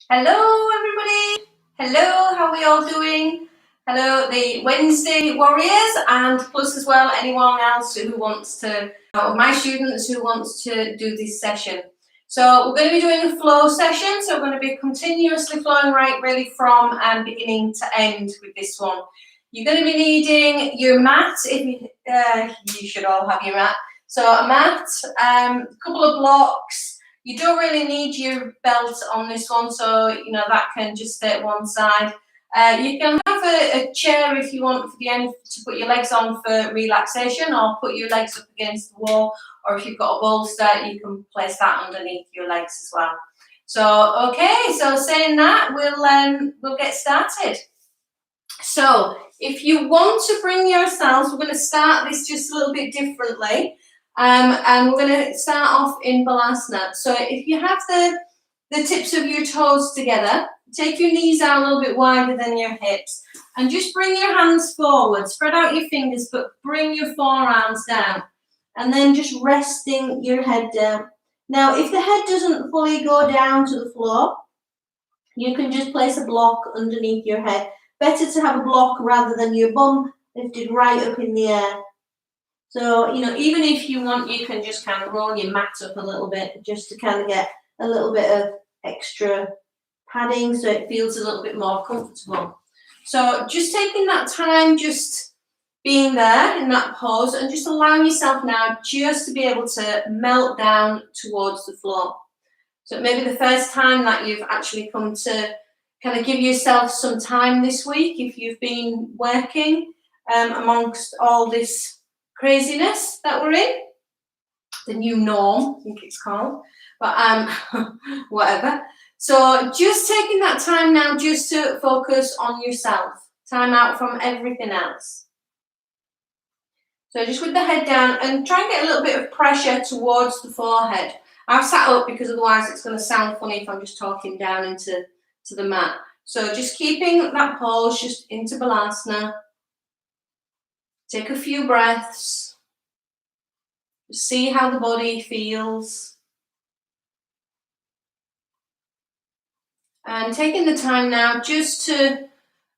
Hello, everybody. Hello, how are we all doing? Hello, the Wednesday warriors, and plus as well anyone else who wants to, or my students who wants to do this session. So we're going to be doing a flow session. So we're going to be continuously flowing right, really from beginning to end with this one. You're going to be needing your mat. If you should all have your mat. So a mat, a couple of blocks. You don't really need your belt on this one, so you know that can just stay at one side. You can have a chair if you want for the end to put your legs on for relaxation, or put your legs up against the wall, or if you've got a bolster, you can place that underneath your legs as well. So okay, so saying that, we'll get started. So if you want to bring yourselves, we're going to start this just a little bit differently. And we're going to start off in Balasana. So if you have the tips of your toes together, take your knees out a little bit wider than your hips, and just bring your hands forward. Spread out your fingers, but bring your forearms down. And then just resting your head down. Now, if the head doesn't fully go down to the floor, you can just place a block underneath your head. Better to have a block rather than your bum lifted right up in the air. So, you know, even if you want, you can just kind of roll your mat up a little bit just to kind of get a little bit of extra padding so it feels a little bit more comfortable. So just taking that time, just being there in that pose, and just allowing yourself now just to be able to melt down towards the floor. So it may be the first time that you've actually come to kind of give yourself some time this week if you've been working amongst all this craziness that we're in, the new norm, I think it's called, but whatever. So just taking that time now just to focus on yourself, time out from everything else. So just with the head down, and try and get a little bit of pressure towards the forehead. I've sat up because otherwise it's going to sound funny if I'm just talking down into the mat. So just keeping that pose just into Balasana. Take a few breaths. See how the body feels. And taking the time now just to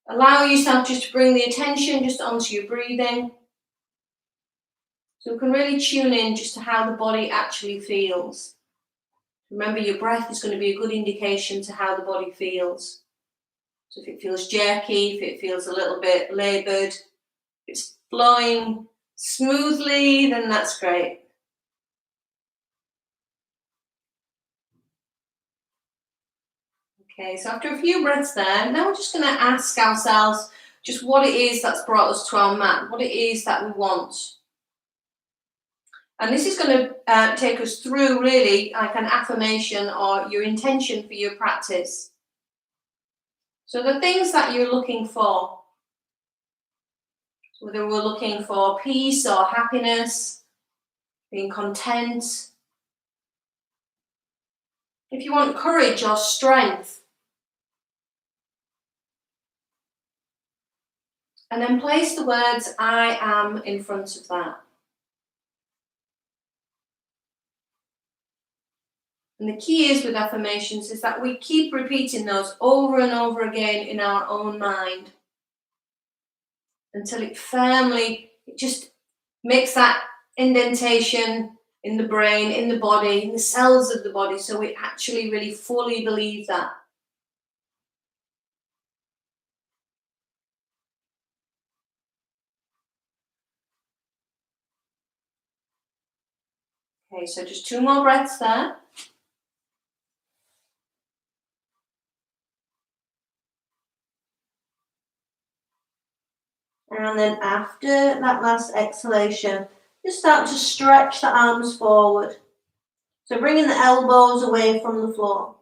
allow yourself just to bring the attention just onto your breathing. So you can really tune in just to how the body actually feels. Remember, your breath is going to be a good indication to how the body feels. So if it feels jerky, if it feels a little bit laboured, if it's flowing smoothly, then that's great. Okay, so after a few breaths there, now we're just going to ask ourselves just what it is that's brought us to our mat, what it is that we want. And this is going to take us through really like an affirmation or your intention for your practice. So the things that you're looking for, so whether we're looking for peace or happiness, being content, if you want courage or strength, and then place the words I am in front of that. And the key is with affirmations is that we keep repeating those over and over again in our own mind until it firmly, it just makes that indentation in the brain, in the body, in the cells of the body, so we actually really fully believe that. Okay, so just 2 more breaths there. And then after that last exhalation, just start to stretch the arms forward. So bringing the elbows away from the floor.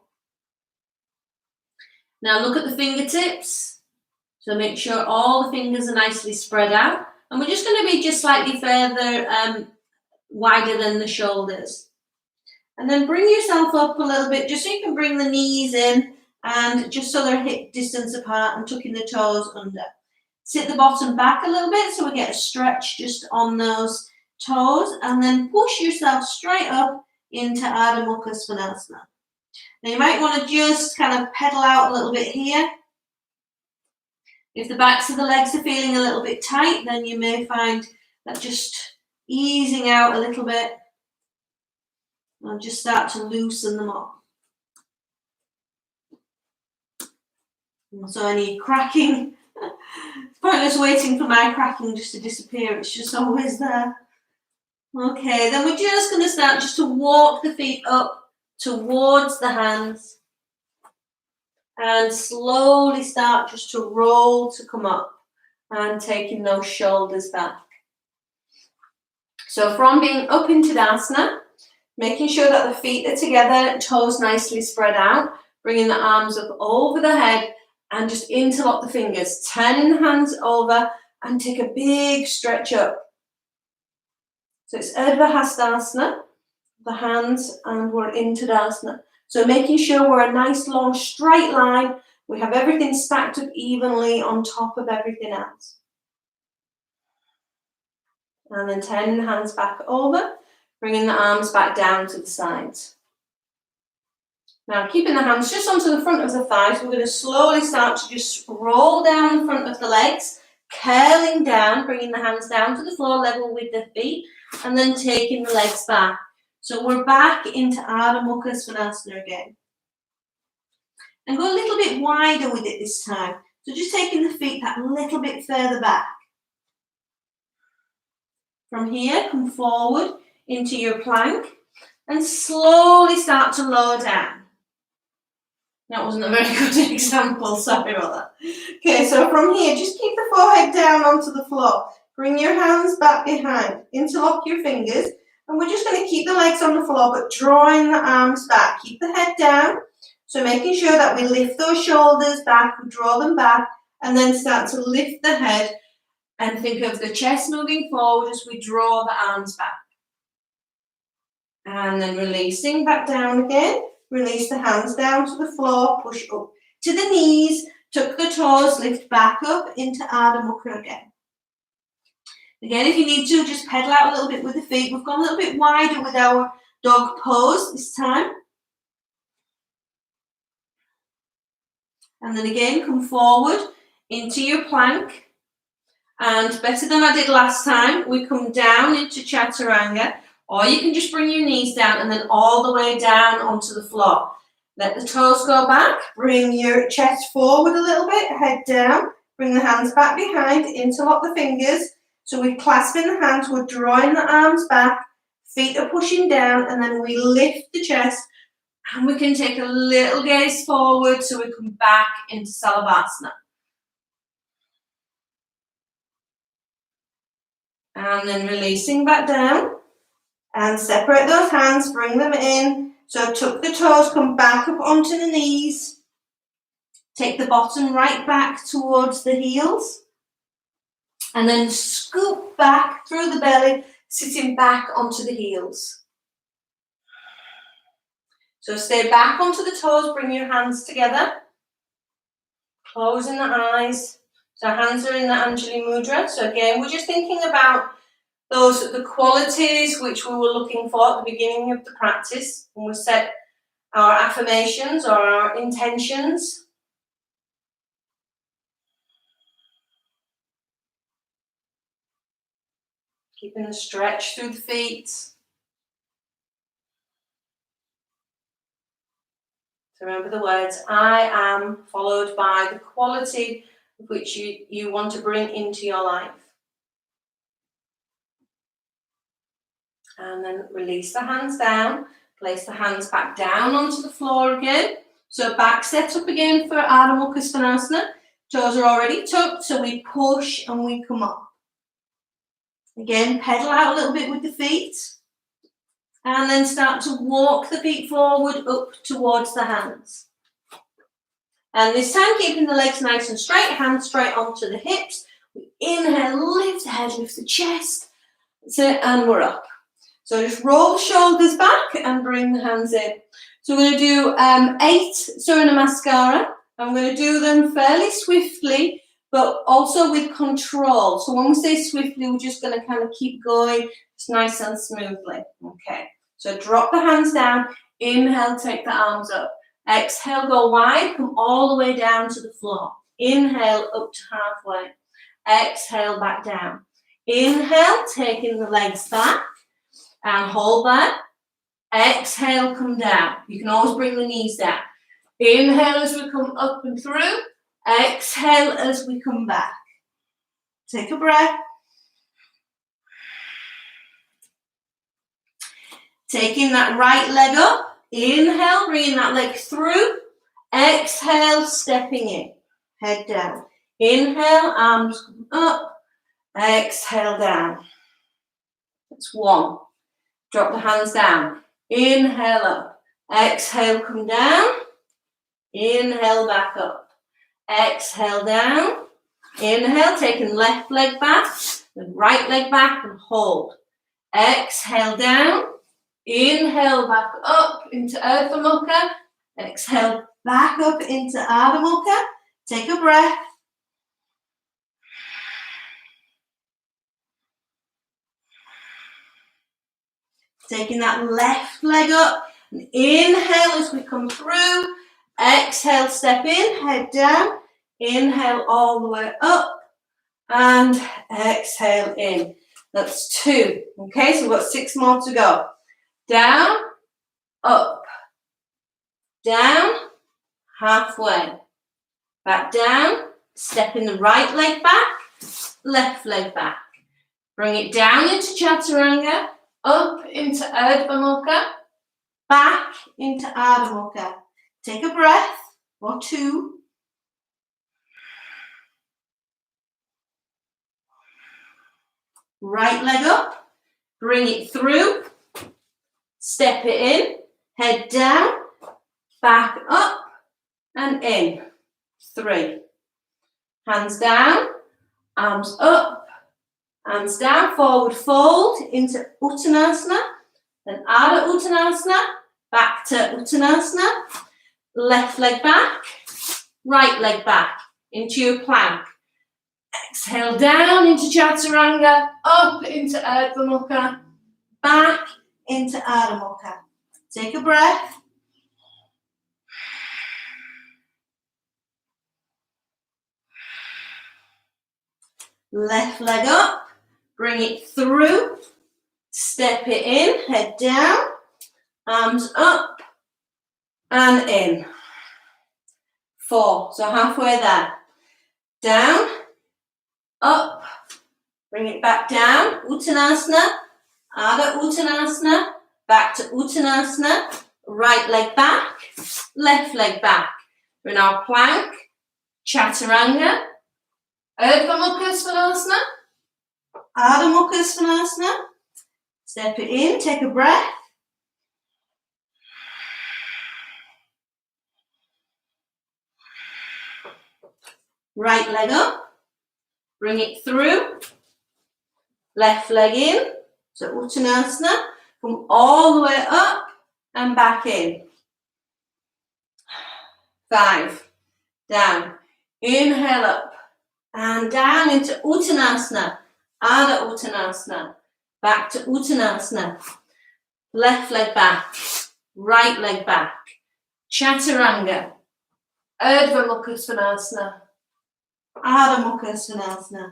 Now look at the fingertips. So make sure all the fingers are nicely spread out. And we're just going to be just slightly further wider than the shoulders. And then bring yourself up a little bit, just so you can bring the knees in and just so they're hip distance apart and tucking the toes under. Sit the bottom back a little bit so we get a stretch just on those toes, and then push yourself straight up into Ardha Mukha Svanasana. Now you might want to just kind of pedal out a little bit here. If the backs of the legs are feeling a little bit tight, then you may find that just easing out a little bit and just start to loosen them up. So any cracking, it's pointless waiting for my cracking just to disappear, it's just always there. Okay, then we're just going to start just to walk the feet up towards the hands and slowly start just to roll to come up and taking those shoulders back. So from being up into Tadasana, making sure that the feet are together, toes nicely spread out, bringing the arms up over the head and just interlock the fingers, turning the hands over and take a big stretch up. So it's Urdhva Hastasana, the hands, and we're in Tadasana. So making sure we're a nice long straight line, we have everything stacked up evenly on top of everything else. And then turning the hands back over, bringing the arms back down to the sides. Now keeping the hands just onto the front of the thighs, we're going to slowly start to just roll down the front of the legs, curling down, bringing the hands down to the floor level with the feet, and then taking the legs back. So we're back into Ardha Mukha Svanasana again. And go a little bit wider with it this time. So just taking the feet that little bit further back. From here, come forward into your plank and slowly start to lower down. That wasn't a very good example, sorry about that. Okay, so from here, just keep the forehead down onto the floor. Bring your hands back behind, interlock your fingers, and we're just going to keep the legs on the floor, but drawing the arms back. Keep the head down, so making sure that we lift those shoulders back, we draw them back, and then start to lift the head, and think of the chest moving forward as we draw the arms back. And then releasing back down again. Release the hands down to the floor, push up to the knees, tuck the toes, lift back up into Ardha Mukha again. Again, if you need to, just pedal out a little bit with the feet. We've gone a little bit wider with our dog pose this time. And then again, come forward into your plank. And better than I did last time, we come down into Chaturanga, or you can just bring your knees down and then all the way down onto the floor. Let the toes go back, bring your chest forward a little bit, head down, bring the hands back behind, interlock the fingers. So we're clasping the hands, we're drawing the arms back, feet are pushing down, and then we lift the chest, and we can take a little gaze forward so we come back into Salabhasana. And then releasing back down, and separate those hands, bring them in. So tuck the toes, come back up onto the knees. Take the bottom right back towards the heels. And then scoop back through the belly, sitting back onto the heels. So stay back onto the toes, bring your hands together. Closing the eyes. So hands are in the Anjali Mudra. So again, we're just thinking about the qualities which we were looking for at the beginning of the practice when we set our affirmations or our intentions. Keeping the stretch through the feet. So remember the words, I am, followed by the quality which you want to bring into your life. And then release the hands down, place the hands back down onto the floor again. So back set up again for Ardha Mukha Svanasana. Toes are already tucked, so we push and we come up. Again, pedal out a little bit with the feet. And then start to walk the feet forward up towards the hands. And this time, keeping the legs nice and straight, hands straight onto the hips. We inhale, lift the head, lift the chest. That's it, and we're up. So just roll the shoulders back and bring the hands in. So we're going to do 8 Surya Namaskara. I'm going to do them fairly swiftly, but also with control. So when we say swiftly, we're just going to kind of keep going just nice and smoothly. Okay. So drop the hands down, Inhale, take the arms up. Exhale, go wide, come all the way down to the floor. Inhale, up to halfway. Exhale, back down. Inhale, taking the legs back and hold that. Exhale, come down. You can always bring the knees down. Inhale as we come up and through. Exhale as we come back. Take a breath. Taking that right leg up. Inhale, bringing that leg through. Exhale, stepping in. Head down. Inhale, arms up. Exhale, down. That's one. Drop the hands down. Inhale up. Exhale, come down. Inhale, back up. Exhale, down. Inhale, taking left leg back, the right leg back and hold. Exhale, down. Inhale, back up into Urdhva Mukha. Exhale, back up into Adho Mukha. Take a breath. Taking that left leg up. And inhale as we come through. Exhale, step in, head down. Inhale all the way up. And exhale in. That's 2. Okay, so we've got 6 more to go. Down, up, down, halfway. Back down, stepping the right leg back, left leg back. Bring it down into Chaturanga, up into Urdhva Mukha, back into Adho Mukha. Take a breath, or 2. Right leg up, bring it through, step it in, head down, back up and in. 3. Hands down, arms up, hands down, forward fold into Uttanasana, then Ardha Uttanasana, back to Uttanasana, left leg back, right leg back into your plank. Exhale down into Chaturanga, up into Urdhva Mukha, back into Adho Mukha. Take a breath. Left leg up, bring it through, step it in, head down, arms up and in. 4, so halfway there. Down, up, bring it back down, Uttanasana, Ardha Uttanasana, back to Uttanasana, right leg back, left leg back. We're in our plank, Chaturanga, Urdhva Mukha Svanasana, Adho Mukha Svanasana. Step it in, take a breath. Right leg up, bring it through, left leg in, so Uttanasana, come all the way up and back in. 5, down, inhale up, and down into Uttanasana, Ardha Uttanasana, back to Uttanasana, left leg back, right leg back, Chaturanga, Urdhva Mukha Svanasana, Adho Mukha Svanasana.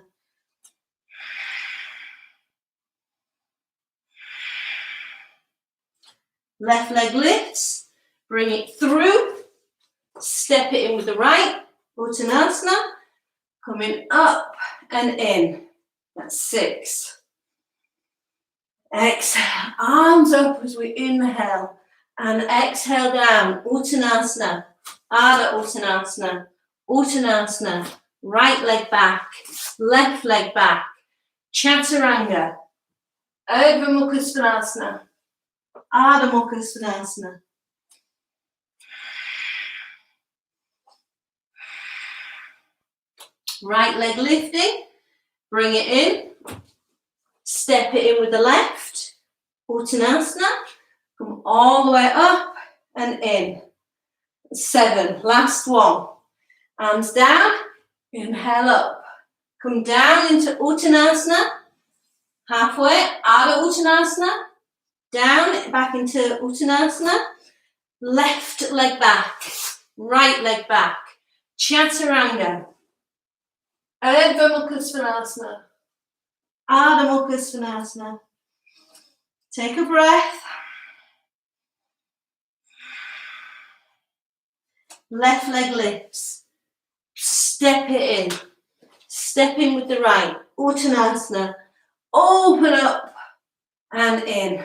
Left leg lifts, bring it through, step it in with the right, Uttanasana, coming up and in. That's 6. Exhale, arms up as we inhale and exhale down, Uttanasana, Ardha Uttanasana, Uttanasana, right leg back, left leg back, Chaturanga, Urdhva Mukha Svanasana, Adho Mukha Svanasana. Right leg lifting, bring it in, step it in with the left, Uttanasana, come all the way up and in. 7, last one. Arms down, inhale up, come down into Uttanasana, halfway, Adho Uttanasana, down, back into Uttanasana, left leg back, right leg back, Chaturanga, Urdhva Mukha Svanasana, Adho Mukha Svanasana. Take a breath. Left leg lifts. Step it in. Step in with the right. Uttanasana. Open up and in.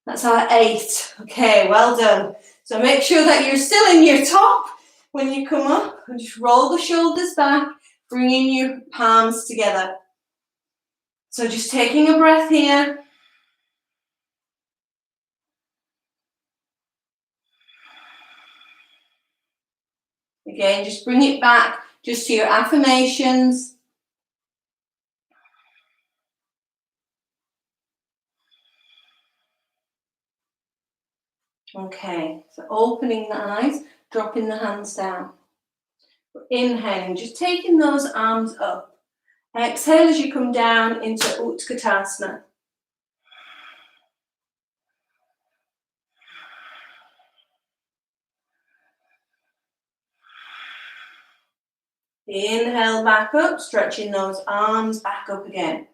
That's our 8. Okay, well done. So make sure that you're still in your top when you come up. And just roll the shoulders back, bringing your palms together. So just taking a breath here. Again, just bring it back just to your affirmations. Okay, so opening the eyes, dropping the hands down. Inhaling, just taking those arms up. Exhale as you come down into Utkatasana. Inhale back up, stretching those arms back up again.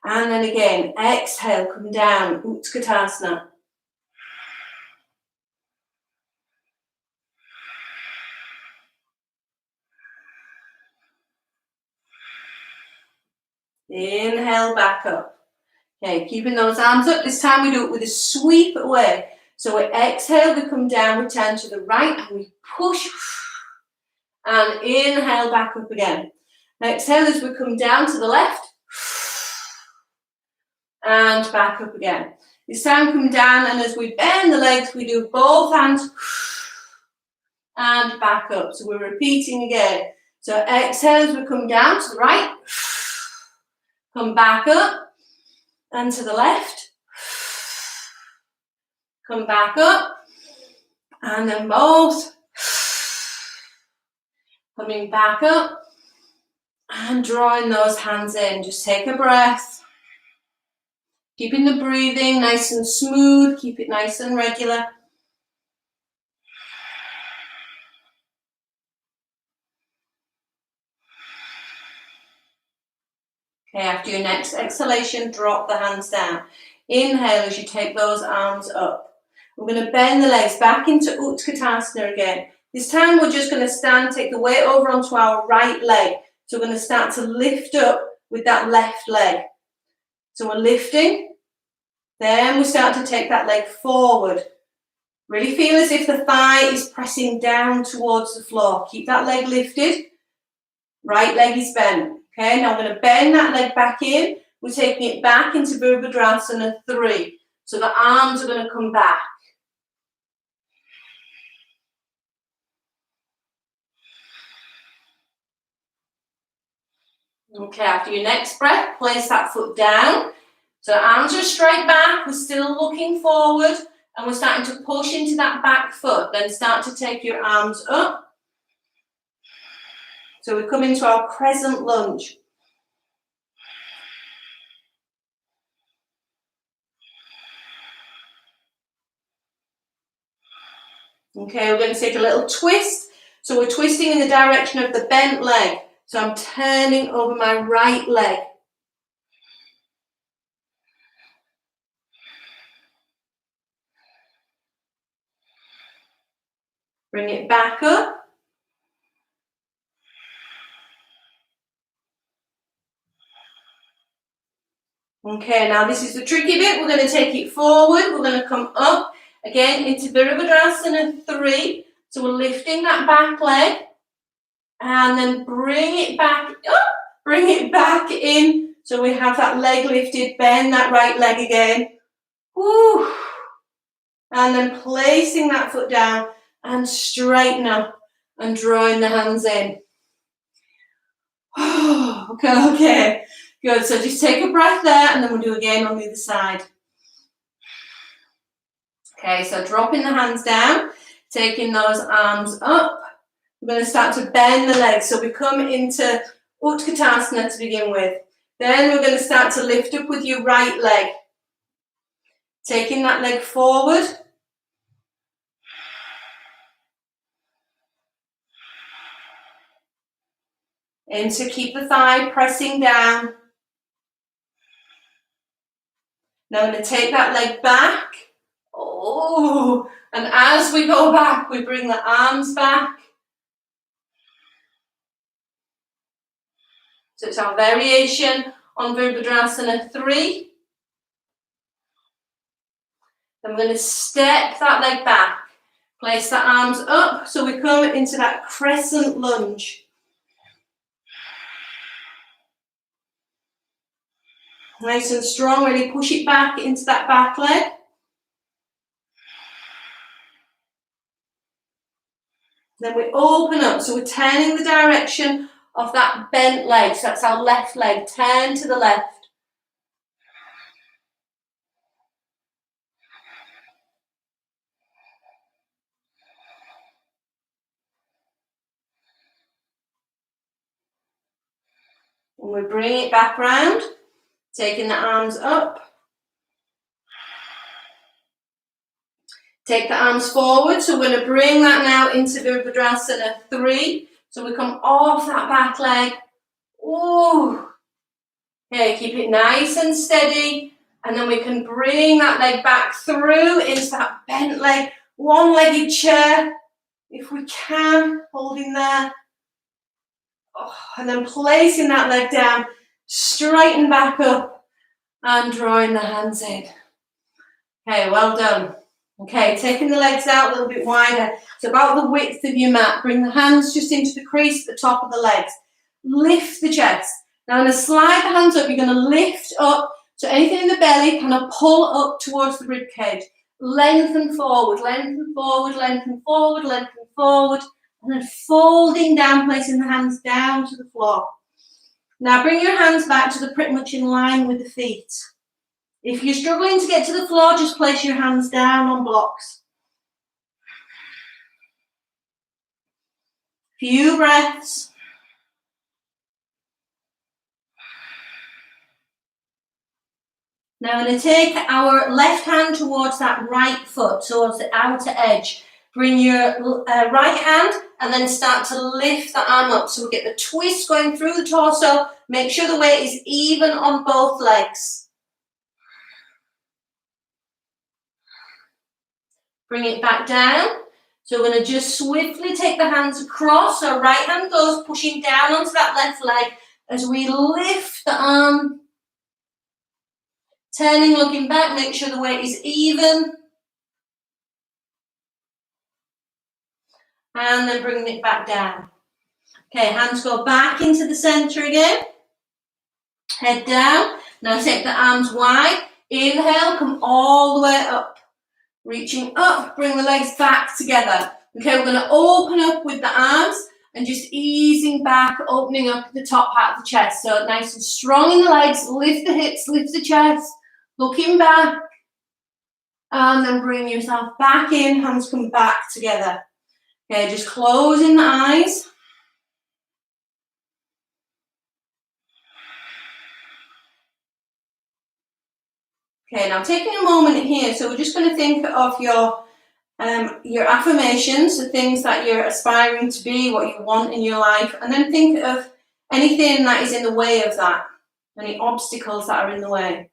And then again, exhale, come down, Utkatasana. Inhale back up. Okay, keeping those arms up. This time we do it with a sweep away. So we exhale, we come down, we turn to the right, and we push. And inhale back up again. Exhale as we come down to the left. And back up again. This time come down, and as we bend the legs, we do both hands. And back up. So we're repeating again. So exhale as we come down to the right. Come back up. And to the left. Come back up. And then both. Coming back up. And drawing those hands in. Just take a breath. Keeping the breathing nice and smooth. Keep it nice and regular. Okay, after your next exhalation, drop the hands down. Inhale as you take those arms up. We're going to bend the legs back into Utkatasana again. This time we're just going to stand, take the weight over onto our right leg. So we're going to start to lift up with that left leg. So we're lifting. Then we start to take that leg forward. Really feel as if the thigh is pressing down towards the floor. Keep that leg lifted. Right leg is bent. Okay, now I'm going to bend that leg back in. We're taking it back into Virabhadrasana 3. So the arms are going to come back. Okay, after your next breath, place that foot down. So arms are straight back. We're still looking forward. And we're starting to push into that back foot. Then start to take your arms up. So we come into our crescent lunge. Okay, we're going to take a little twist. So we're twisting in the direction of the bent leg. So I'm turning over my right leg. Bring it back up. Okay, now this is the tricky bit. We're going to take it forward. We're going to come up again into Virabhadrasana 3. So we're lifting that back leg and then bring it back up, bring it back in. So we have that leg lifted, bend that right leg again. Woo. And then placing that foot down and straighten up and drawing the hands in. Okay. Good, so just take a breath there and then we'll do again on the other side. Okay, so dropping the hands down, taking those arms up. We're going to start to bend the legs. So we come into Utkatasana to begin with. Then we're going to start to lift up with your right leg. Taking that leg forward. And so keep the thigh pressing down. Now I'm going to take that leg back. Oh, and as we go back, we bring the arms back. So it's our variation on Virabhadrasana 3. Then we're going to step that leg back. Place the arms up so we come into that crescent lunge. Nice and strong, really push it back into that back leg. Then we open up, so we're turning the direction of that bent leg. So that's our left leg, turn to the left. And we bring it back round, taking the arms up. Take the arms forward, so we're going to bring that now into Virabhadrasana 3. So we come off that back leg. Ooh. Okay, keep it nice and steady. And then we can bring that leg back through into that bent leg. One-legged chair, if we can, holding there. Oh, and then placing that leg down, straighten back up and drawing the hands in. Okay, well done. Okay, taking the legs out a little bit wider. It's about the width of your mat. Bring the hands just into the crease at the top of the legs. Lift the chest. Now I'm going to slide the hands up. You're going to lift up. So anything in the belly, kind of pull up towards the rib cage. Lengthen forward, lengthen forward, lengthen forward, lengthen forward. And then folding down, placing the hands down to the floor. Now bring your hands back to the pretty much in line with the feet. If you're struggling to get to the floor, just place your hands down on blocks. Few breaths. Now I'm going to take our left hand towards that right foot, towards the outer edge. Bring your right hand and then start to lift the arm up. So we get the twist going through the torso. Make sure the weight is even on both legs. Bring it back down. So we're going to just swiftly take the hands across. So right hand goes pushing down onto that left leg as we lift the arm. Turning, looking back, make sure the weight is even. And then bringing it back down. Okay, hands go back into the center again. Head down. Now take the arms wide. Inhale, come all the way up. Reaching up, bring the legs back together. Okay, we're going to open up with the arms and just easing back, opening up the top part of the chest. So nice and strong in the legs, lift the hips, lift the chest, looking back. And then bring yourself back in, hands come back together. Okay, just closing the eyes. Okay, now taking a moment here, so we're just going to think of your affirmations, the things that you're aspiring to be, what you want in your life, and then think of anything that is in the way of that, any obstacles that are in the way.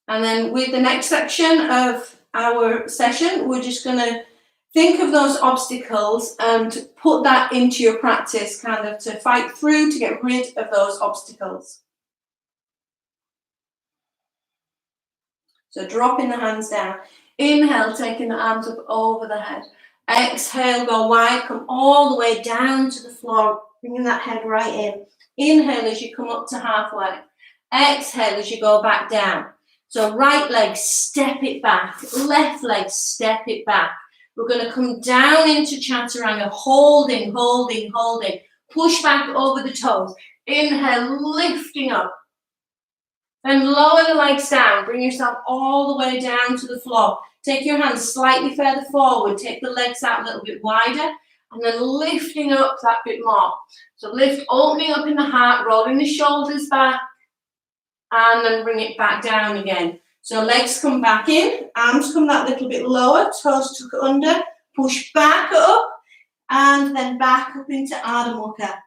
And then with the next section of our session, we're just going to think of those obstacles and put that into your practice, kind of to fight through, to get rid of those obstacles. So dropping the hands down. Inhale, taking the arms up over the head. Exhale, go wide, come all the way down to the floor, bringing that head right in. Inhale as you come up to halfway. Exhale as you go back down. So right leg, step it back. Left leg, step it back. We're going to come down into Chaturanga, holding, holding, holding. Push back over the toes. Inhale, lifting up. Then lower the legs down. Bring yourself all the way down to the floor. Take your hands slightly further forward. Take the legs out a little bit wider. And then lifting up that bit more. So lift, opening up in the heart, rolling the shoulders back. And then bring it back down again. So legs come back in, arms come that little bit lower, toes tuck under, push back up, and then back up into Ardha Mukha.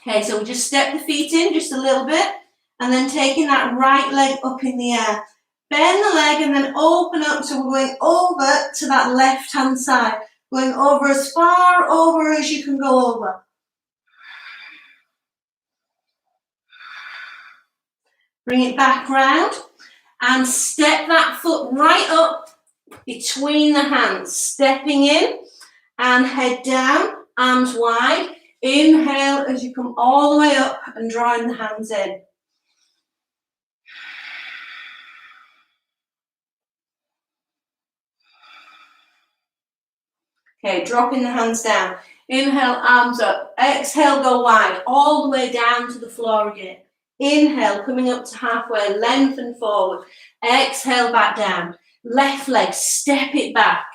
Okay, so we'll just step the feet in just a little bit, and then taking that right leg up in the air. Bend the leg and then open up, so we're going over to that left-hand side. Going over as far over as you can go over. Bring it back round and step that foot right up between the hands. Stepping in and head down, arms wide. Inhale as you come all the way up and drawing the hands in. Okay, dropping the hands down. Inhale, arms up. Exhale, go wide, all the way down to the floor again. Inhale, coming up to halfway, lengthen forward. Exhale, back down. Left leg, step it back.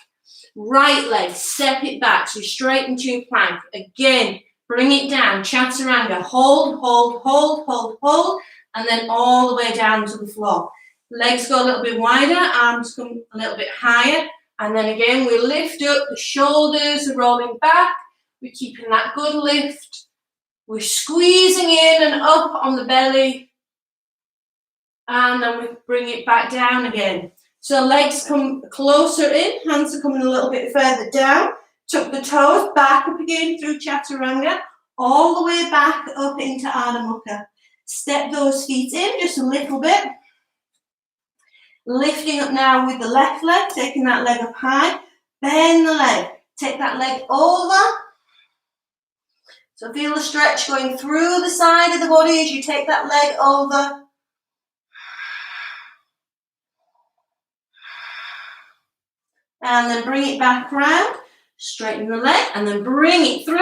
Right leg, step it back. So straighten to your plank. Again, bring it down. Chaturanga. Hold, hold, hold, hold, hold. And then all the way down to the floor. Legs go a little bit wider. Arms come a little bit higher. And then again, we lift up, the shoulders are rolling back. We're keeping that good lift. We're squeezing in and up on the belly. And then we bring it back down again. So legs come closer in, hands are coming a little bit further down. Tuck the toes, back up again through Chaturanga, all the way back up into Ardha Mukha. Step those feet in just a little bit. Lifting up now with the left leg, taking that leg up high. Bend the leg. Take that leg over. So feel the stretch going through the side of the body as you take that leg over. And then bring it back round. Straighten the leg and then bring it through.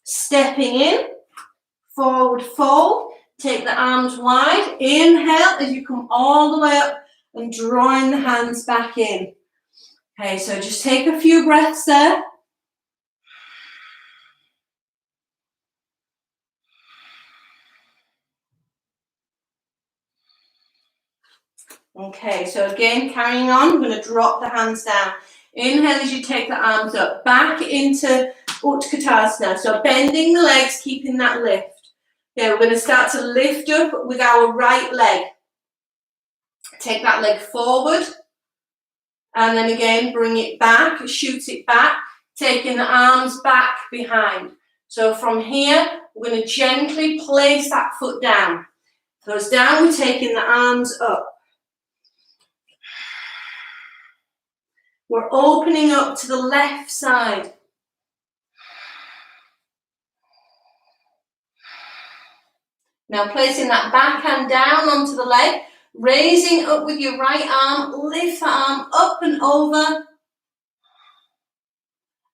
Stepping in. Forward fold. Take the arms wide. Inhale as you come all the way up and drawing the hands back in. Okay, so just take a few breaths there. Okay, so again, carrying on, we're going to drop the hands down. Inhale as you take the arms up, back into Utkatasana. So bending the legs, keeping that lift. Okay, we're going to start to lift up with our right leg. Take that leg forward. And then again, bring it back, shoot it back, taking the arms back behind. So from here, we're going to gently place that foot down. Toes down, we're taking the arms up. We're opening up to the left side. Now placing that back hand down onto the leg, raising up with your right arm, lift the arm up and over.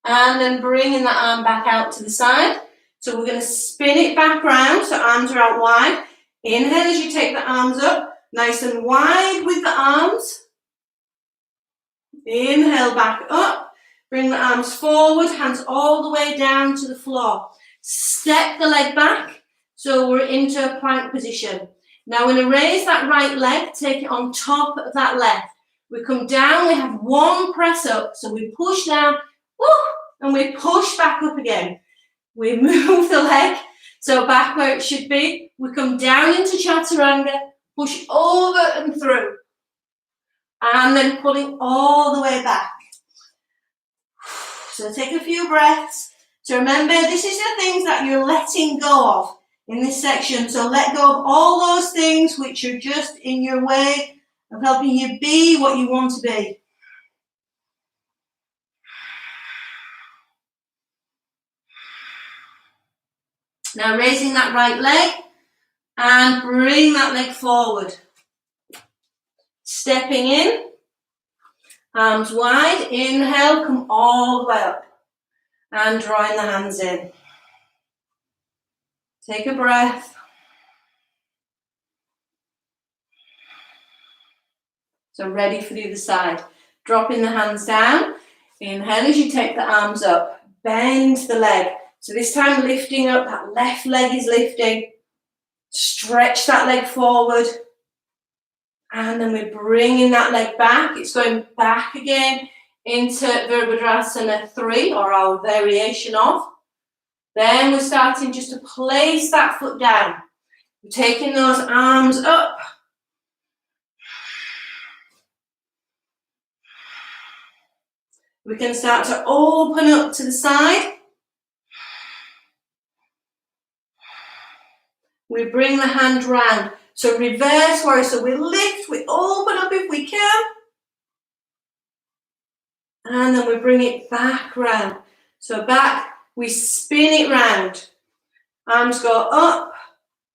And then bringing the arm back out to the side. So we're going to spin it back round, so arms are out wide. Inhale as you take the arms up, nice and wide with the arms. Inhale back up, bring the arms forward, hands all the way down to the floor. Step the leg back, so we're into a plank position. Now we're going to raise that right leg, take it on top of that left. We come down, we have one press up, so we push down, and we push back up again. We move the leg, so back where it should be. We come down into Chaturanga, push over and through. And then pulling all the way back. So take a few breaths. So remember, this is the things that you're letting go of in this section. So let go of all those things which are just in your way of helping you be what you want to be. Now raising that right leg and bring that leg forward. Stepping in, arms wide, inhale, come all the way up and drawing the hands in. Take a breath. So ready for the other side. Dropping the hands down, inhale as you take the arms up, bend the leg. So this time lifting up, that left leg is lifting. Stretch that leg forward. And then we're bringing that leg back. It's going back again into Virabhadrasana 3, or our variation of. Then we're starting just to place that foot down. We're taking those arms up. We can start to open up to the side. We bring the hand round. So reverse warrior. So we lift, we open up if we can. And then we bring it back round. So back, we spin it round. Arms go up,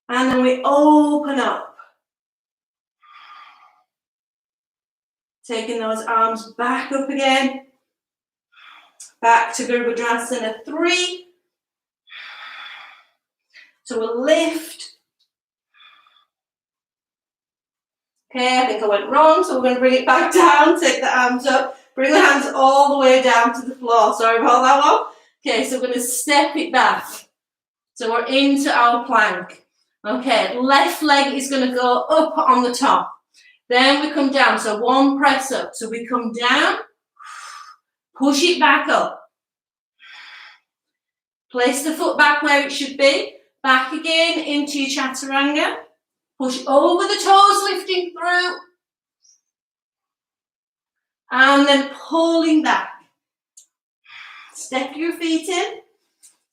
and then we open up. Taking those arms back up again. Back to Virabhadrasana 3. So we'll lift. Okay, I think I went wrong, so we're going to bring it back down, take the arms up, bring the hands all the way down to the floor. Sorry about that one. Okay, so we're going to step it back. So we're into our plank. Okay, left leg is going to go up on the top. Then we come down, so one press up. So we come down, push it back up. Place the foot back where it should be. Back again into your Chaturanga. Push over the toes, lifting through. And then pulling back. Step your feet in.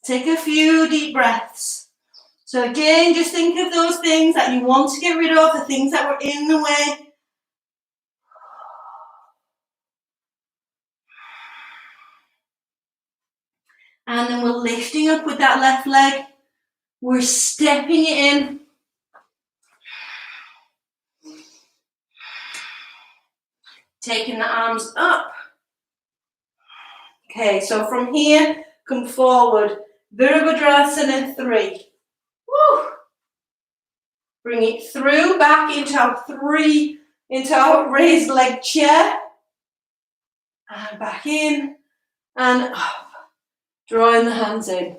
Take a few deep breaths. So again, just think of those things that you want to get rid of, the things that were in the way. And then we're lifting up with that left leg. We're stepping it in. Taking the arms up. Okay, so from here, come forward. Virabhadrasana 3. Woo! Bring it through, back into our raised leg chair. And back in and up. Drawing the hands in.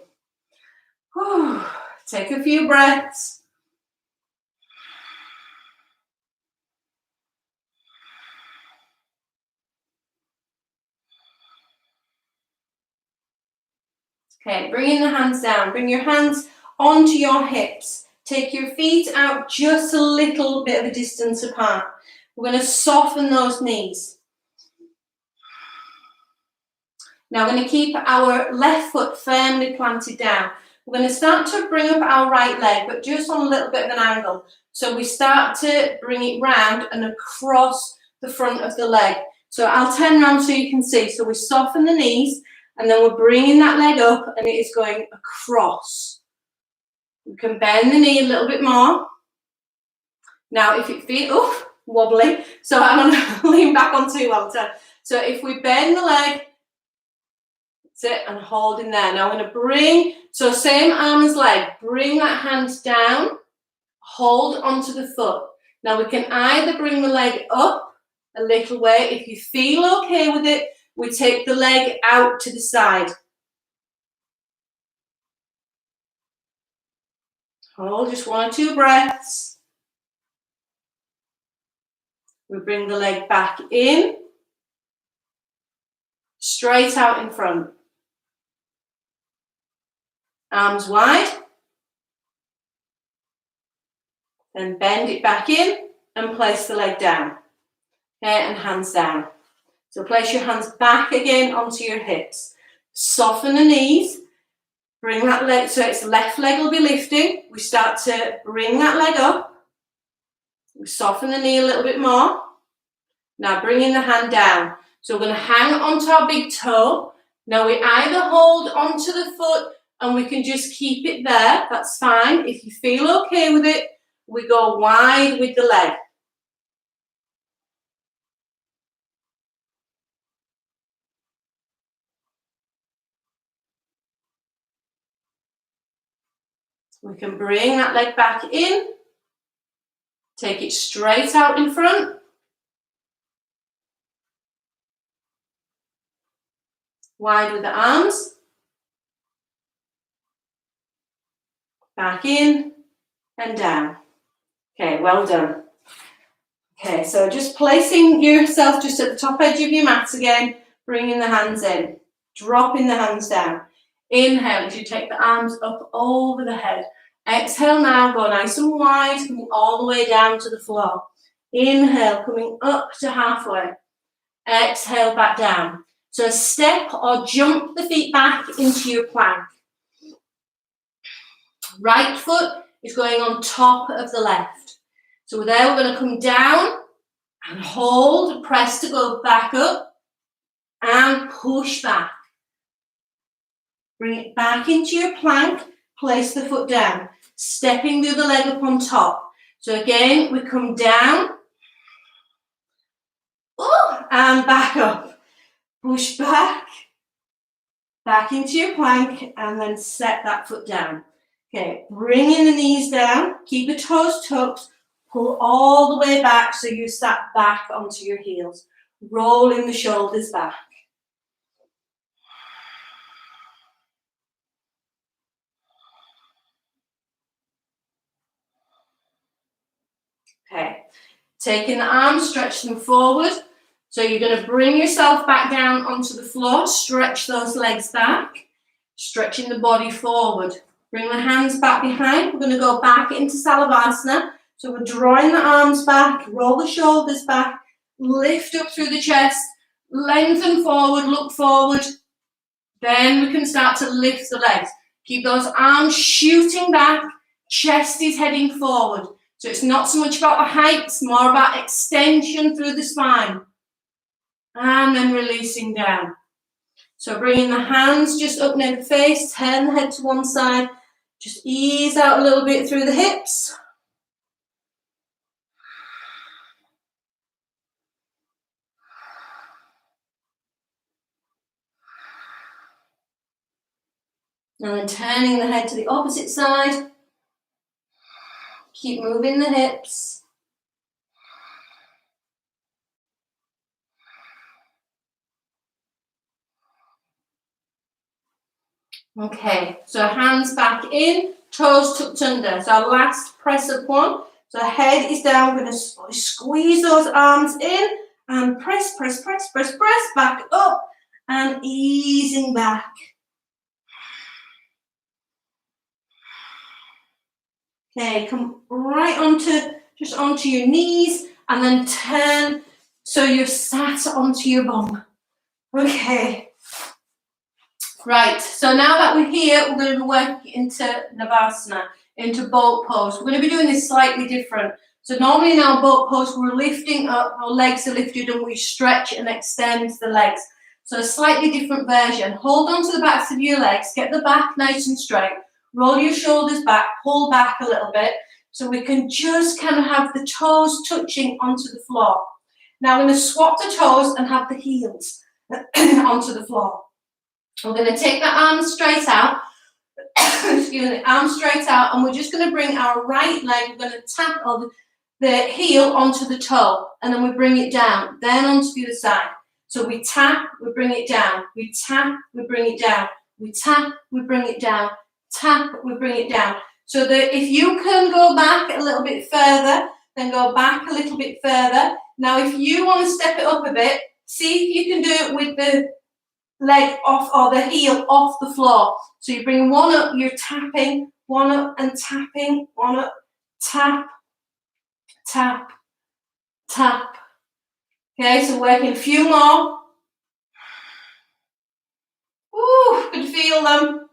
Whew. Take a few breaths. Okay, bringing the hands down. Bring your hands onto your hips. Take your feet out just a little bit of a distance apart. We're going to soften those knees. Now we're going to keep our left foot firmly planted down. We're going to start to bring up our right leg, but just on a little bit of an angle. So we start to bring it round and across the front of the leg. So I'll turn around so you can see. So we soften the knees, and then we're bringing that leg up, and it is going across. You can bend the knee a little bit more. Now if it feels wobbly, so I'm going to lean back onto one turn. So if we bend the leg, that's it, and hold in there. Now I'm going to bring, so same arm as leg, bring that hand down, hold onto the foot. Now we can either bring the leg up a little way. If you feel okay with it, we take the leg out to the side. Hold just 1 or 2 breaths. We bring the leg back in, straight out in front. Arms wide. Then bend it back in and place the leg down. Okay, and hands down. So place your hands back again onto your hips. Soften the knees. Bring that leg, so it's left leg will be lifting. We start to bring that leg up. We soften the knee a little bit more. Now bringing the hand down. So we're going to hang onto our big toe. Now we either hold onto the foot and we can just keep it there. That's fine. If you feel okay with it, we go wide with the leg. We can bring that leg back in. Take it straight out in front. Wide with the arms. Back in and down. Okay, well done. Okay, so just placing yourself just at the top edge of your mat again. bringing the hands in, dropping the hands down. Inhale as you take the arms up over the head. Exhale now, go nice and wide, coming all the way down to the floor. Inhale, coming up to halfway. Exhale, back down. So step or jump the feet back into your plank. Right foot is going on top of the left. So there we're going to come down and hold, press to go back up and push back. Bring it back into your plank, place the foot down, stepping the other leg up on top. So again, we come down, and back up. Push back into your plank, and then set that foot down. Okay, bringing the knees down, keep the toes tucked, pull all the way back so you sat back onto your heels, rolling the shoulders back. Okay, taking the arms, stretch them forward. So you're going to bring yourself back down onto the floor, stretch those legs back, stretching the body forward. Bring the hands back behind. We're going to go back into Salabhasana. So we're drawing the arms back, roll the shoulders back, lift up through the chest, lengthen forward, look forward. Then we can start to lift the legs. Keep those arms shooting back, chest is heading forward. So it's not so much about the height, it's more about extension through the spine. And then releasing down. So bringing the hands just up near the face, turn the head to one side, just ease out a little bit through the hips. And then turning the head to the opposite side. Keep moving the hips. Okay, so hands back in, toes tucked under. So our last press up one. So head is down, we're going to squeeze those arms in and press back up and easing back. Okay, come right onto your knees and then turn so you're sat onto your bum. Okay. Right, so now that we're here, we're going to be working into Navasana, into boat pose. We're going to be doing this slightly different. So normally in our boat pose, we're lifting up, our legs are lifted and we stretch and extend the legs. So a slightly different version. Hold on to the backs of your legs, get the back nice and straight, roll your shoulders back, pull back a little bit, so we can just kind of have the toes touching onto the floor. Now we're going to swap the toes and have the heels onto the floor. We're going to take the arms straight out, excuse me, arms straight out, and we're just going to bring our right leg, we're going to tap the heel onto the toe, and then we bring it down, then onto the other side. So we tap, we bring it down, we tap, we bring it down, we tap, we bring it down, tap, we bring it down. So that if you can go back a little bit further, then go back a little bit further. Now if you want to step it up a bit, see if you can do it with the leg off or the heel off the floor. So you bring one up, you're tapping, one up and tapping, one up, tap, tap, tap. Okay, so working a few more. Ooh, could feel them.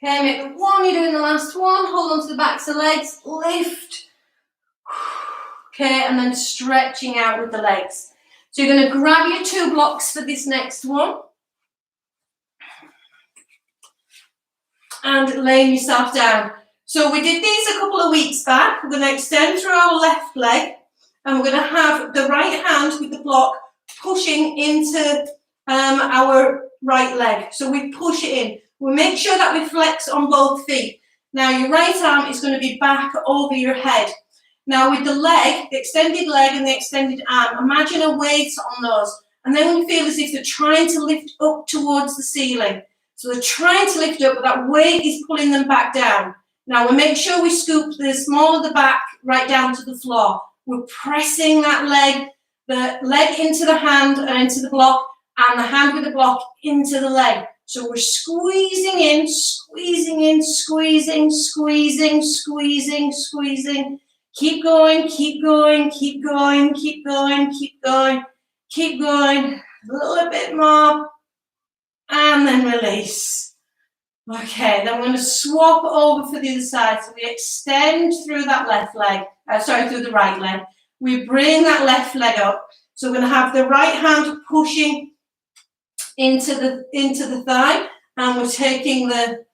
Okay, make the one, you're doing the last one, hold on to the backs of the legs, lift. Okay, and then stretching out with the legs. So you're going to grab your 2 blocks for this next one. And laying yourself down. So we did these a couple of weeks back. We're going to extend through our left leg. And we're going to have the right hand with the block pushing into our right leg. So we push it in. We make sure that we flex on both feet. Now your right arm is going to be back over your head. Now with the leg, the extended leg and the extended arm, imagine a weight on those. And then we feel as if they're trying to lift up towards the ceiling. So they're trying to lift up, but that weight is pulling them back down. Now we make sure we scoop the small of the back right down to the floor. We're pressing that leg the leg into the hand and into the block, and the hand with the block into the leg. So we're squeezing in, squeezing in, squeezing, squeezing, squeezing, squeezing. Keep going, keep going, keep going, keep going, keep going, keep going. A little bit more, and then release. Okay, then we're going to swap over for the other side. So we extend through that left leg, through the right leg. We bring that left leg up. So we're going to have the right hand pushing into the thigh, and we're taking the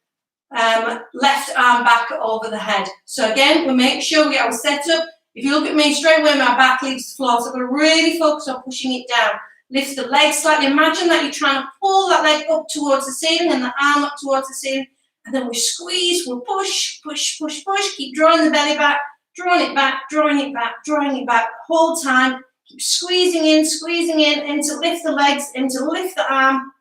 left arm back over the head. So again, we make sure we get our setup. If you look at me straight away, my back leaves the floor. So I'm going to really focus on pushing it down. Lift the leg slightly. Imagine that you're trying to pull that leg up towards the ceiling and the arm up towards the ceiling. And then we squeeze, we'll push, push, push, push. Keep drawing the belly back, drawing it back, drawing it back, drawing it back. Whole time. Keep squeezing in, and to lift the legs, and to lift the arm.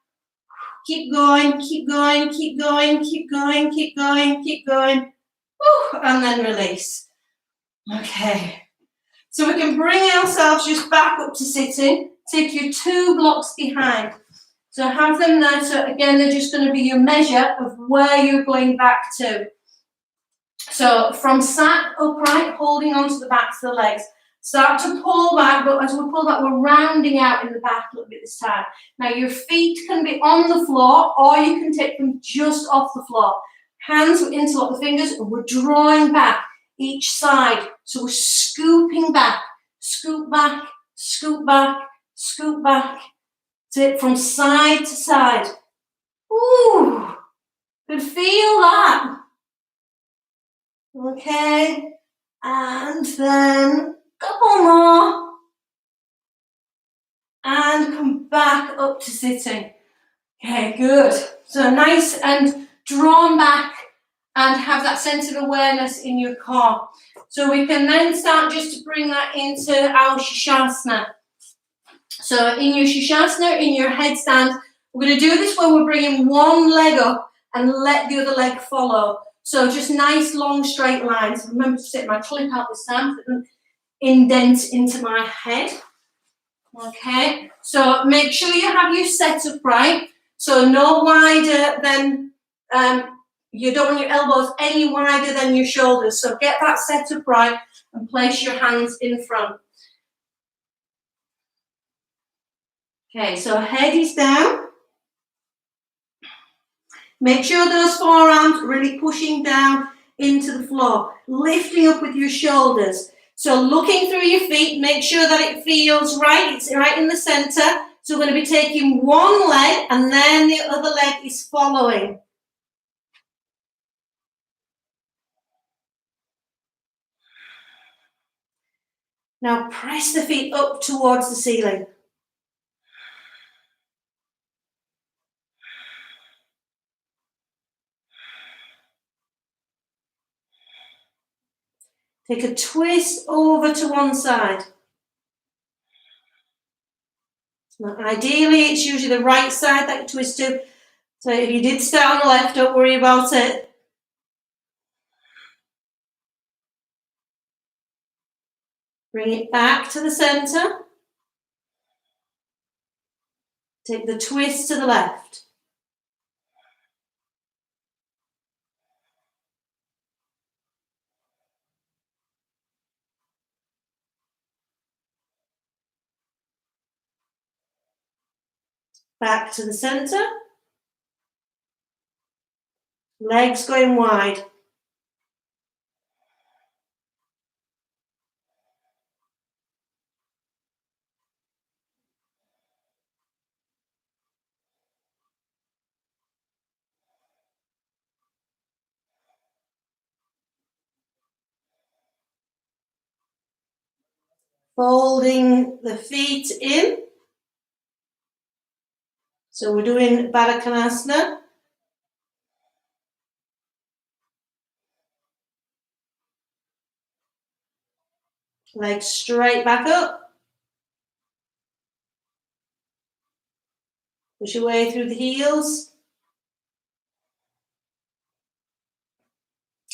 Keep going, keep going, keep going, keep going, keep going, keep going. Woo, and then release. Okay. So we can bring ourselves just back up to sitting. Take your 2 blocks behind. So have them there. So again, they're just going to be your measure of where you're going back to. So from sat upright, holding onto the backs of the legs, start to pull back, but as we pull back, we're rounding out in the back a little bit this time. Now your feet can be on the floor, or you can take them just off the floor. Hands will interlock the fingers, and we're drawing back each side. So we're scooping back, scoop back, scoop back, scoop back. So from side to side. Ooh, could feel that. Okay, and then a couple more. And come back up to sitting. Okay, good. So nice and drawn back, and have that sense of awareness in your core. So we can then start just to bring that into our Shasana. So in your Shasana, in your headstand, we're going to do this where we're bringing one leg up and let the other leg follow. So just nice long straight lines. Remember to take my clip out this time so it doesn't indent into my head. Okay, so make sure you have your setup right. So no wider than, you don't want your elbows any wider than your shoulders. So get that setup right and place your hands in front. Okay, so head is down. Make sure those forearms really pushing down into the floor, lifting up with your shoulders. So looking through your feet, make sure that it feels right. It's right in the center. So we're going to be taking one leg, and then the other leg is following. Now press the feet up towards the ceiling. Take a twist over to one side. Now, ideally, it's usually the right side that you twist to. So if you did start on the left, don't worry about it. Bring it back to the center. Take the twist to the left. Back to the center. Legs going wide. Folding the feet in. So we're doing Baddha Konasana. Legs straight back up. Push your way through the heels.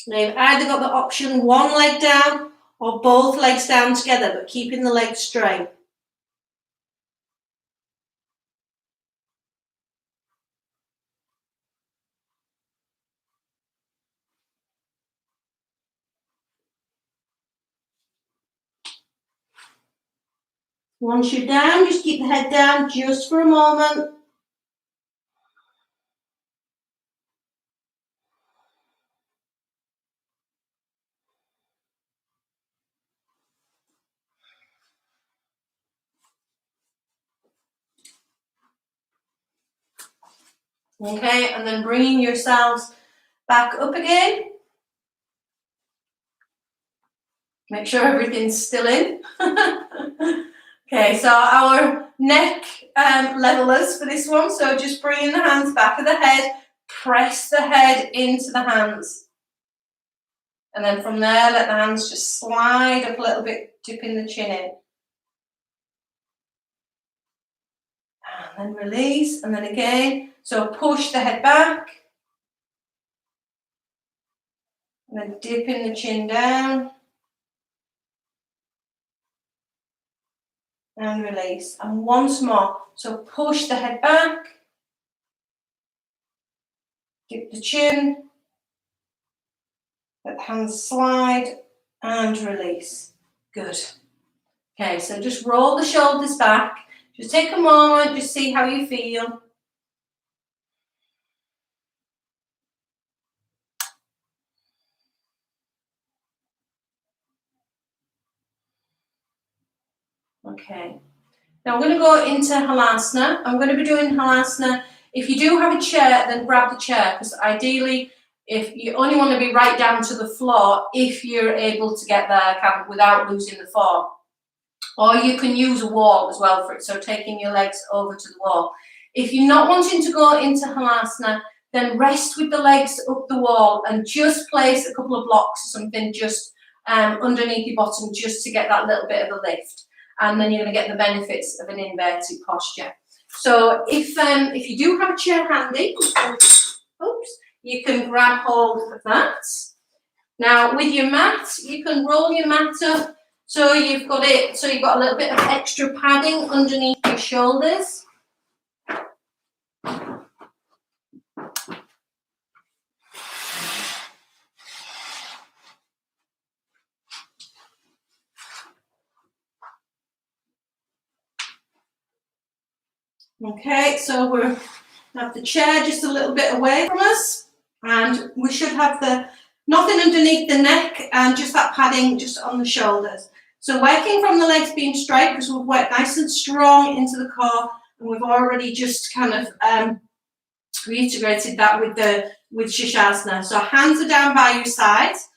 Now you've either got the option one leg down or both legs down together, but keeping the legs straight. Once you're down, just keep the head down just for a moment. Okay, and then bringing yourselves back up again. Make sure everything's still in. Okay, so our neck levelers for this one. So just bringing the hands back of the head, press the head into the hands. And then from there, let the hands just slide up a little bit, dipping the chin in. And then release, and then again. So push the head back. And then dipping the chin down. And release. And once more. So push the head back. Dip the chin. Let the hands slide and release. Good. Okay, so just roll the shoulders back. Just take a moment, just see how you feel. Okay. Now I'm going to go into Halasana. I'm going to be doing Halasana. If you do have a chair, then grab the chair, because ideally, if you only want to be right down to the floor, if you're able to get there without losing the form. Or you can use a wall as well for it, so taking your legs over to the wall. If you're not wanting to go into Halasana, then rest with the legs up the wall and just place a couple of blocks or something just underneath your bottom, just to get that little bit of a lift. And then you're going to get the benefits of an inverted posture. So if you do have a chair handy, oops, you can grab hold of that. Now with your mat, you can roll your mat up so you've got a little bit of extra padding underneath your shoulders. Okay, so we have the chair just a little bit away from us, and we should have nothing underneath the neck and just that padding just on the shoulders. So working from the legs being straight, because we've worked nice and strong into the core, and we've already just kind of reiterated that with Shishasana. So hands are down by your sides,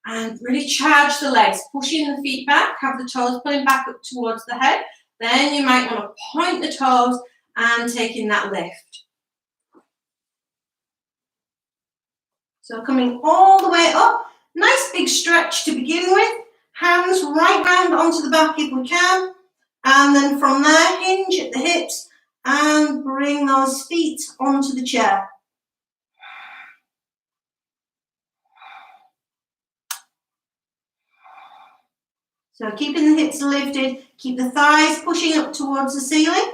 and really charge the legs, pushing the feet back, have the toes pulling back up towards the head. Then you might want to point the toes and taking that lift. So coming all the way up, nice big stretch to begin with. Hands right round onto the back if we can. And then from there, hinge at the hips and bring those feet onto the chair. So keeping the hips lifted, keep the thighs pushing up towards the ceiling.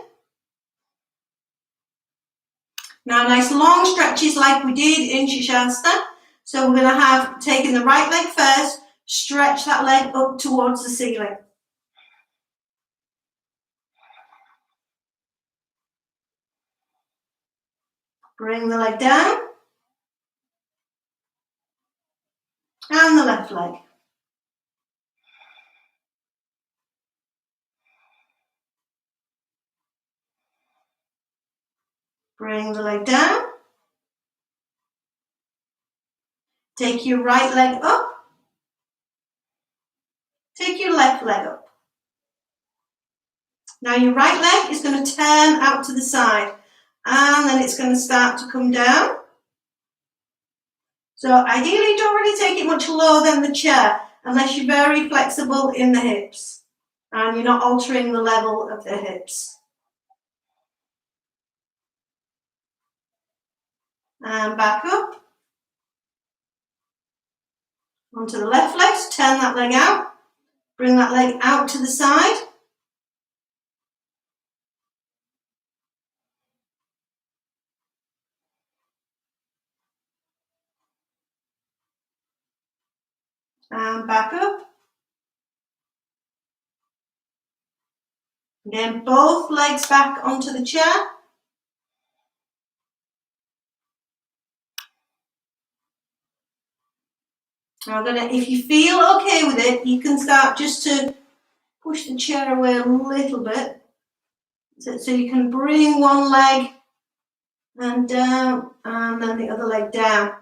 Now nice long stretches like we did in Shishasana. So we're going to have taken the right leg first, stretch that leg up towards the ceiling. Bring the leg down. And the left leg. Bring the leg down. Take your right leg up. Take your left leg up. Now your right leg is going to turn out to the side, and then it's going to start to come down. So ideally don't really take it much lower than the chair unless you're very flexible in the hips and you're not altering the level of the hips. And back up. Onto the left leg, so turn that leg out. Bring that leg out to the side. And back up. Again, both legs back onto the chair. Now, if you feel okay with it, you can start just to push the chair away a little bit. So you can bring one leg and down, and then the other leg down.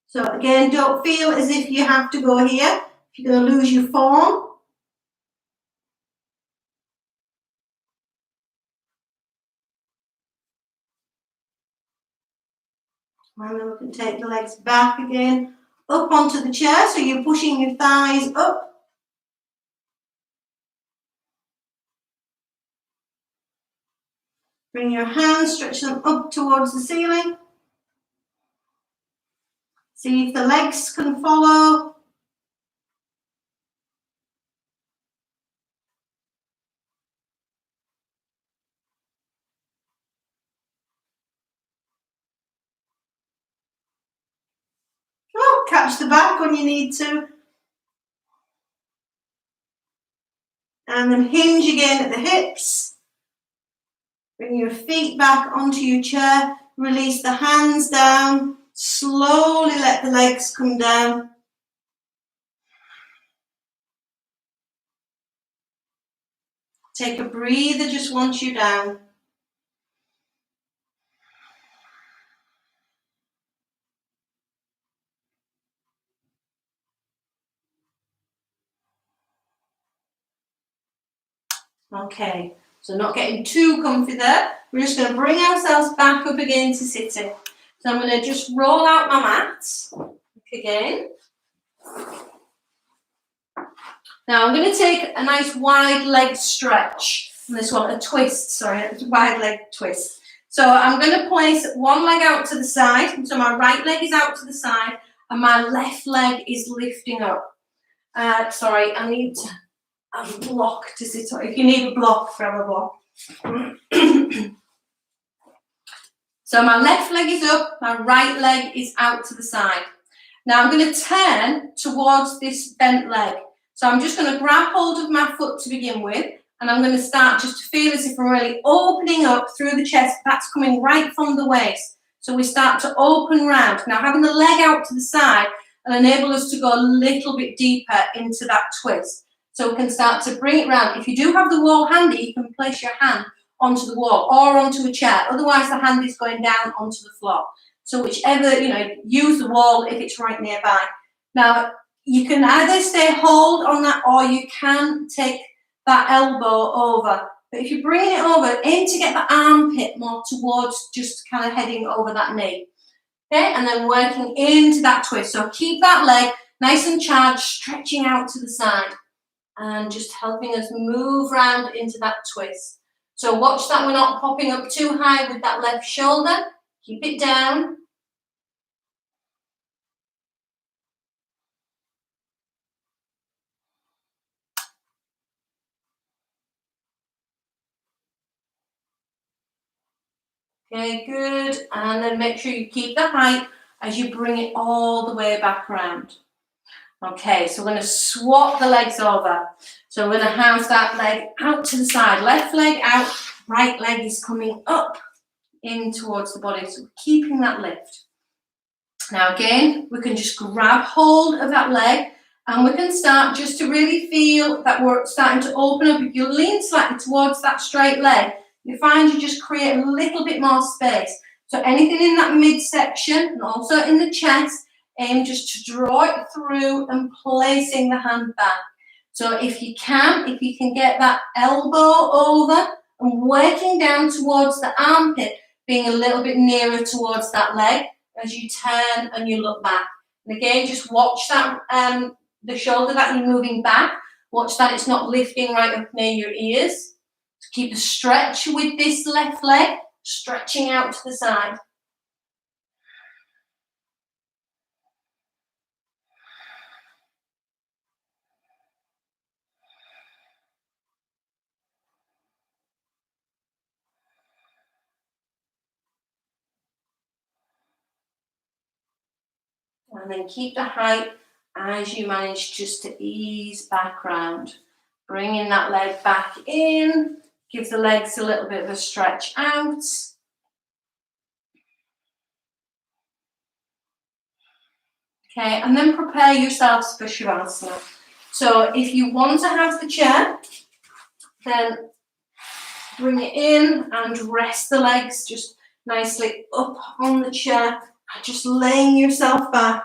So again, don't feel as if you have to go here. If you're going to lose your form. And then we can take the legs back again, up onto the chair. So you're pushing your thighs up. Bring your hands, stretch them up towards the ceiling. See if the legs can follow. Oh, catch the back when you need to. And then hinge again at the hips. Bring your feet back onto your chair. Release the hands down. Slowly let the legs come down. Take a breather just once you're down. Okay, so not getting too comfy there. We're just going to bring ourselves back up again to sitting. So I'm going to just roll out my mat again. Now I'm going to take a nice wide leg stretch. And this one, a twist, sorry, a wide leg twist. So I'm going to place one leg out to the side. So my right leg is out to the side and my left leg is lifting up. Sorry, I need a block to sit on. If you need a block, grab a block. So my left leg is up, my right leg is out to the side. Now I'm going to turn towards this bent leg. So I'm just going to grab hold of my foot to begin with, and I'm going to start just to feel as if I'm really opening up through the chest. That's coming right from the waist. So we start to open round. Now having the leg out to the side will enable us to go a little bit deeper into that twist. So we can start to bring it round. If you do have the wall handy, you can place your hand onto the wall or onto a chair. Otherwise, the hand is going down onto the floor. So whichever, use the wall if it's right nearby. Now, you can either stay hold on that or you can take that elbow over. But if you're bringing it over, aim to get the armpit more towards just kind of heading over that knee. Okay, and then working into that twist. So keep that leg nice and charged, stretching out to the side. And just helping us move round into that twist. So watch that we're not popping up too high with that left shoulder. Keep it down. Okay, good. And then make sure you keep the height as you bring it all the way back around. Okay, so we're going to swap the legs over. So we're going to have that leg out to the side. Left leg out, right leg is coming up in towards the body. So keeping that lift. Now again, we can just grab hold of that leg and we can start just to really feel that we're starting to open up. If you lean slightly towards that straight leg, you find you just create a little bit more space. So anything in that midsection and also in the chest, aim just to draw it through and placing the hand back. So if you can get that elbow over and working down towards the armpit, being a little bit nearer towards that leg as you turn and you look back. And again, just watch that, the shoulder that you're moving back. Watch that it's not lifting right up near your ears. So keep the stretch with this left leg, stretching out to the side. And then keep the height as you manage just to ease back round. Bringing that leg back in, Give the legs a little bit of a stretch out. Okay, and then prepare yourselves for Shavasana. So if you want to have the chair, then bring it in and rest the legs just nicely up on the chair, just laying yourself back.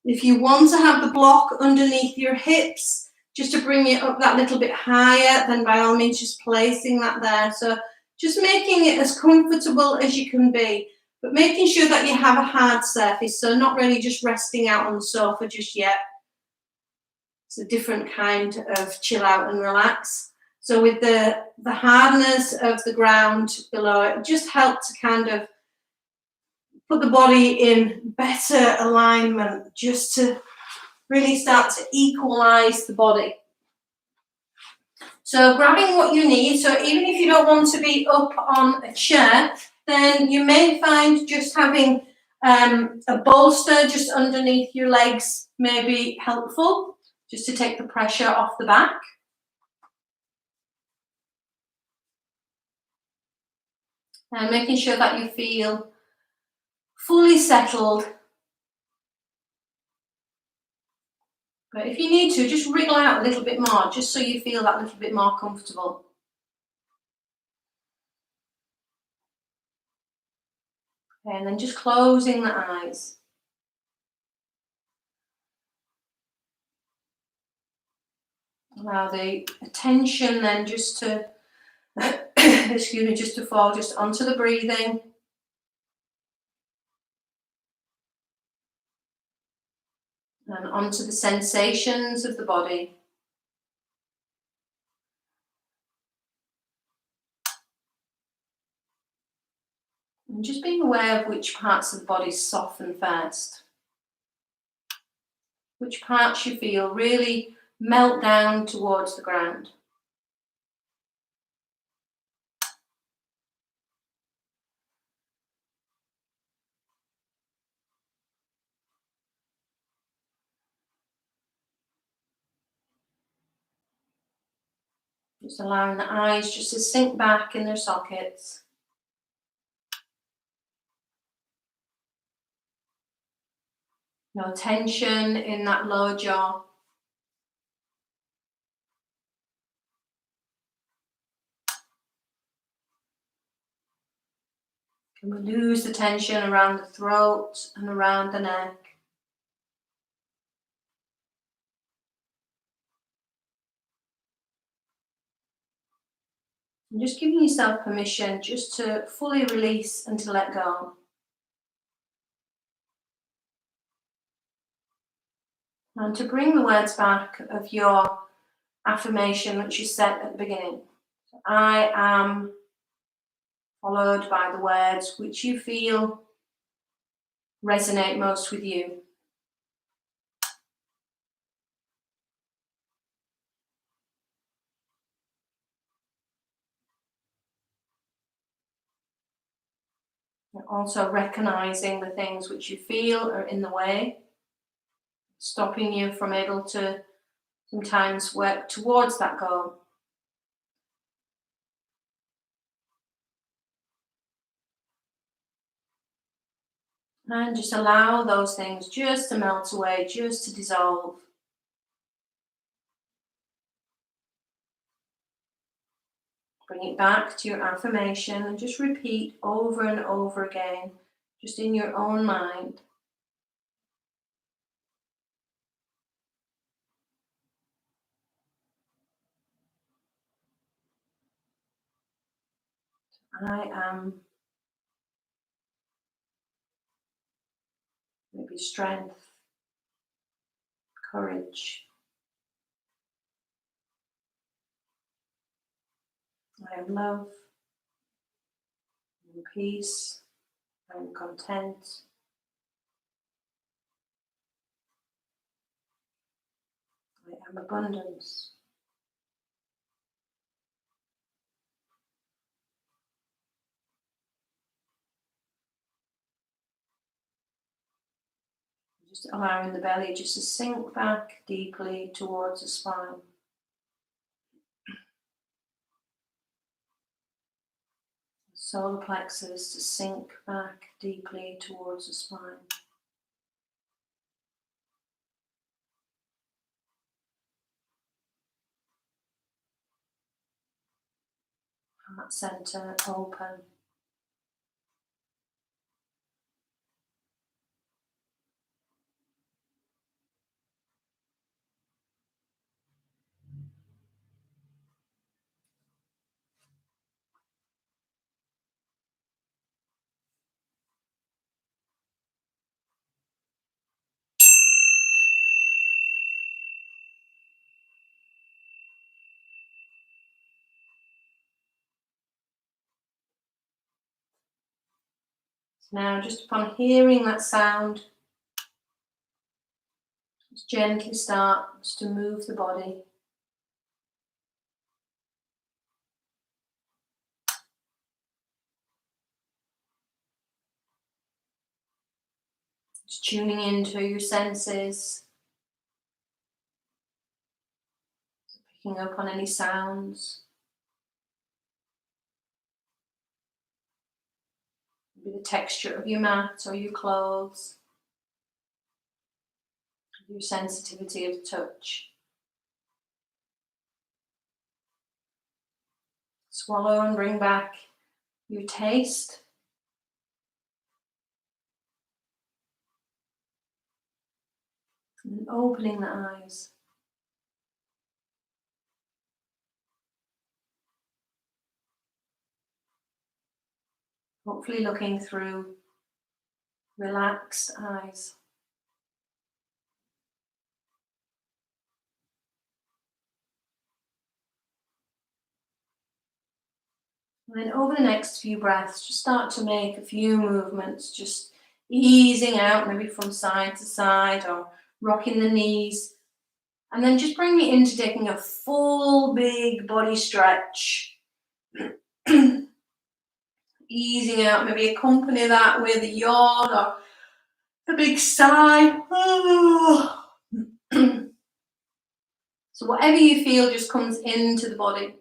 If you want to have the block underneath your hips, just to bring it up that little bit higher, then by all means just placing that there. So just making it as comfortable as you can be, but making sure that you have a hard surface, so not really just resting out on the sofa just yet. It's a different kind of chill out and relax. So with the hardness of the ground below it, just help to kind of put the body in better alignment, just to really start to equalize the body. So grabbing what you need, so even if you don't want to be up on a chair, then you may find just having a bolster just underneath your legs may be helpful, just to take the pressure off the back. And making sure that you feel fully settled. But if you need to, just wriggle out a little bit more, just so you feel that little bit more comfortable. Okay, and then just closing the eyes. Allow the attention then just to, excuse me, just to fall just onto the breathing. And onto the sensations of the body. And just being aware of which parts of the body soften first. Which parts you feel really melt down towards the ground. Just allowing the eyes just to sink back in their sockets. No tension in that lower jaw. Can we lose the tension around the throat and around the neck? And just giving yourself permission just to fully release and to let go. And to bring the words back of your affirmation which you said at the beginning. I am, followed by the words which you feel resonate most with you. And also recognizing the things which you feel are in the way, stopping you from able to sometimes work towards that goal. And just allow those things just to melt away, just to dissolve. Bring it back to your affirmation and just repeat over and over again, just in your own mind. I am maybe strength, courage. I am love, I am peace, I am content. I am abundance. Just allowing the belly just to sink back deeply towards the spine. solar plexus to sink back deeply towards the spine. Heart center open. Now, just upon hearing that sound, just gently start just to move the body. Just tuning into your senses, picking up on any sounds. Maybe the texture of your mat or your clothes, your sensitivity of touch. Swallow and bring back your taste. And opening the eyes. Hopefully looking through relaxed eyes. And then over the next few breaths, just start to make a few movements, just easing out, maybe from side to side or rocking the knees. And then just bring it into taking a full big body stretch. Easing out, maybe accompany that with a yawn or a big sigh. So whatever you feel just comes into the body.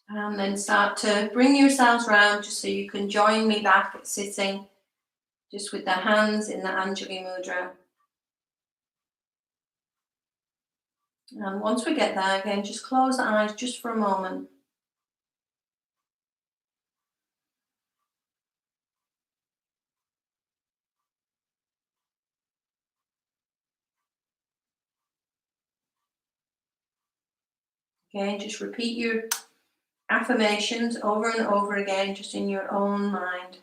And then start to bring yourselves round just so you can join me back at sitting, just with the hands in the Anjali Mudra. And once we get there, again, just close the eyes just for a moment. Again, just repeat your affirmations over and over again, just in your own mind.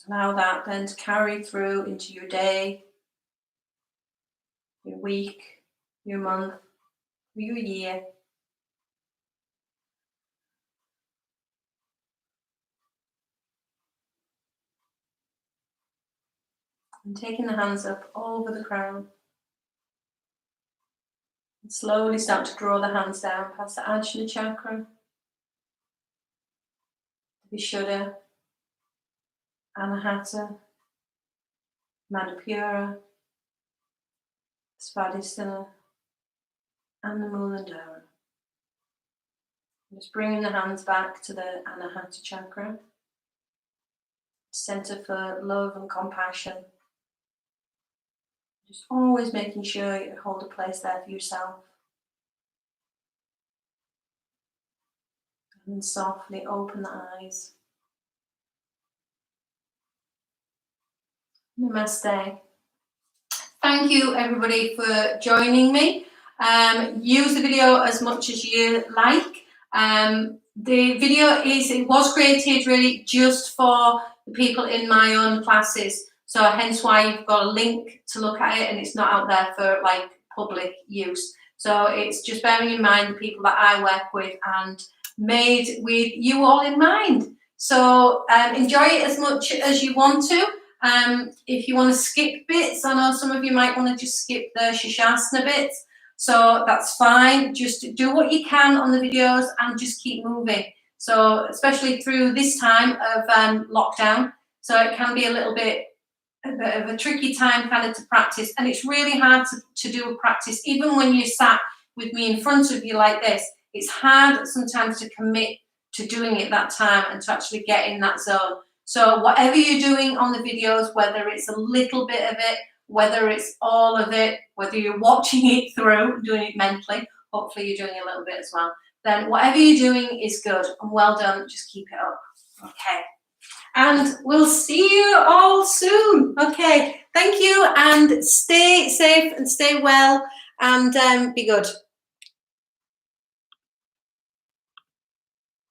Allow that then to carry through into your day, your week, your month, your year. And taking the hands up over the crown. And slowly start to draw the hands down past the Ajna chakra, the Vishuddha, Anahata, Madhupura, Svadhisthana, and the Muladhara. Just bringing the hands back to the Anahata chakra, center for love and compassion. Just always making sure you hold a place there for yourself. And softly open the eyes. Namaste. Thank you everybody for joining me. Use the video as much as you like. The video was created really just for the people in my own classes. So hence why you've got a link to look at it and it's not out there for like public use. So it's just bearing in mind the people that I work with and made with you all in mind. So enjoy it as much as you want to. If you want to skip bits, I know some of you might want to just skip the Shishasana bits. So that's fine. Just do what you can on the videos and just keep moving. So especially through this time of lockdown. So it can be a little bit bit of a tricky time kind of to practice, and it's really hard to do a practice even when you're sat with me in front of you like this. It's hard sometimes to commit to doing it that time and to actually get in that zone. So whatever you're doing on the videos, whether it's a little bit of it, whether it's all of it, whether you're watching it through, doing it mentally, hopefully you're doing a little bit as well, then whatever you're doing is good and well done. Just keep it up. Okay. And we'll see you all soon. Okay. Thank you, and stay safe and stay well, and be good.